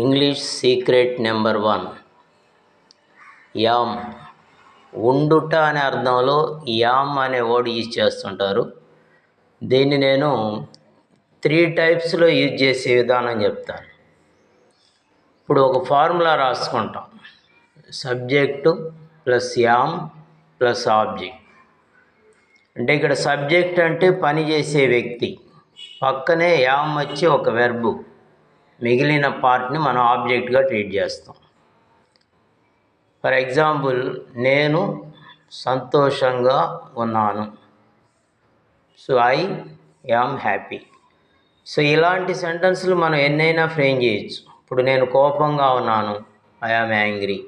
English secret number 1 yam. ఉండుట అనే అర్థంలో యామ్ అనే వర్డ్ యూజ్ చేస్తుంటారు. దీన్ని నేను 3 టైప్స్లో యూజ్ చేసే విధానం చెప్తాను. ఇప్పుడు ఒక ఫార్ములా రాసుకుంటాం. Subject plus yam plus object. అంటే ఇక్కడ సబ్జెక్ట్ అంటే పని చేసే వ్యక్తి, పక్కనే యామ్ వచ్చి ఒక వెర్బు, మిగిలిన పార్ట్ని మనం ఆబ్జెక్ట్గా ట్రీట్ చేస్తాం. ఫర్ ఎగ్జాంపుల్, నేను సంతోషంగా ఉన్నాను. So I am happy. So ఇలాంటి సెంటెన్స్లు మనం ఎన్నైనా ఫ్రేమ్ చేయొచ్చు. ఇప్పుడు నేను కోపంగా ఉన్నాను, ఐ యామ్ యాంగ్రీ.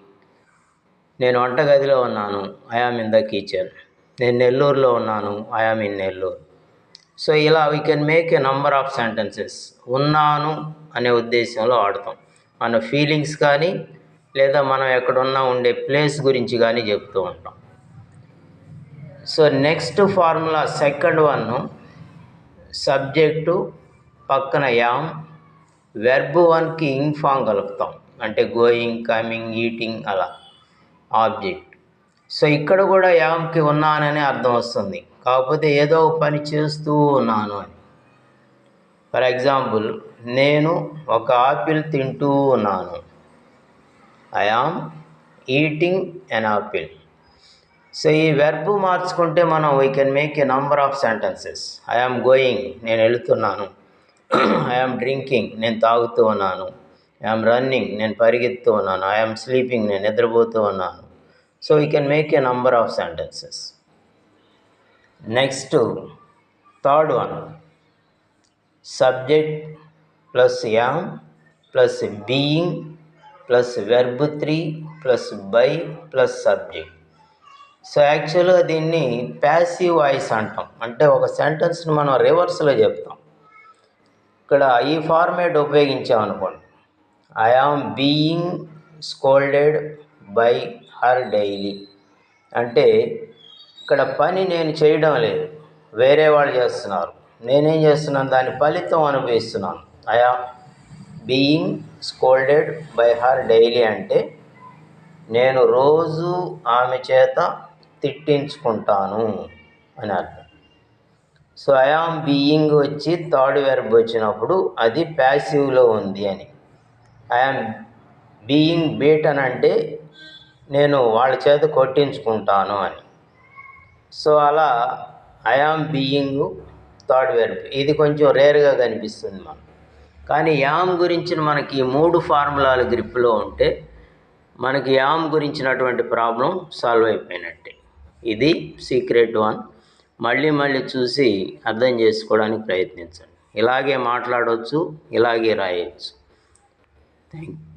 నేను వంటగదిలో ఉన్నాను, I am in the kitchen. నేను నెల్లూరులో ఉన్నాను, I am in Nellore. So ఇలా we can make a number of sentences. ఉన్నాను అనే ఉద్దేశంలో వాడతాం. మన ఫీలింగ్స్ కానీ లేదా మనం ఎక్కడున్నా ఉండే ప్లేస్ గురించి కానీ చెప్తూ ఉంటాం. So next formula second one, subject పక్కన యామ్, వెర్బ్ 1కి ఇంగ్ ఫామ్ కలుపుతాం. అంటే గోయింగ్, కమింగ్, ఈటింగ్ అలా ఆబ్జెక్ట్. సో ఇక్కడ కూడా యామ్కి ఉన్నానని అర్థం వస్తుంది, కాకపోతే ఏదో పని చేస్తూ ఉన్నాను అని. ఫర్ ఎగ్జాంపుల్, నేను ఒక ఆపిల్ తింటూ ఉన్నాను. I am eating an apple. So ఈ వెర్బ్ మార్చుకుంటే మనం we can make a number of sentences. I am going, నేను వెళుతున్నాను. ఐ యామ్ డ్రింకింగ్, నేను తాగుతూ ఉన్నాను. ఐ యామ్ రన్నింగ్, నేను పరిగెత్తు ఉన్నాను. ఐ యామ్ స్లీపింగ్, నేను నిద్రపోతూ ఉన్నాను. So we can make a number of sentences. Next, third one, subject plus am plus being plus verb 3 plus by plus subject. So యాక్చువల్గా దీన్ని ప్యాసివ్ వాయిస్ అంటాం. అంటే ఒక సెంటెన్స్ని మనం రివర్స్లో చెప్తాం. ఇక్కడ ఈ ఫార్మేట్ ఉపయోగించామనుకోండి, I am being scolded by her daily. అంటే ఇక్కడ పని నేను చేయడం లేదు, వేరే వాళ్ళు చేస్తున్నారు. నేనేం చేస్తున్నాను, దాని ఫలితం అనుభవిస్తున్నాను. I am being scolded by her daily అంటే నేను రోజు ఆమె చేత తిట్టించుకుంటాను అని అర్థం. సో ఐ యామ్ బీయింగ్ వచ్చి థర్డ్ వెర్బ్ వచ్చినప్పుడు అది ప్యాసివ్లో ఉంది అని. ఐ యామ్ బీయింగ్ బీటన్ అంటే నేను వాళ్ళ చేత కొట్టించుకుంటాను అని. సో అలా I am being third verb, ఇది కొంచెం రేర్గా కనిపిస్తుంది మనకు. కానీ యామ్ గురించిన మనకి 3 ఫార్ములాలు గ్రిప్లో ఉంటే మనకి యామ్ గురించినటువంటి ప్రాబ్లం సాల్వ్ అయిపోయినట్టే. ఇది సీక్రెట్ 1. మళ్ళీ చూసి అర్థం చేసుకోవడానికి ప్రయత్నించండి. ఇలాగే మాట్లాడవచ్చు, ఇలాగే రాయొచ్చు. Thank you.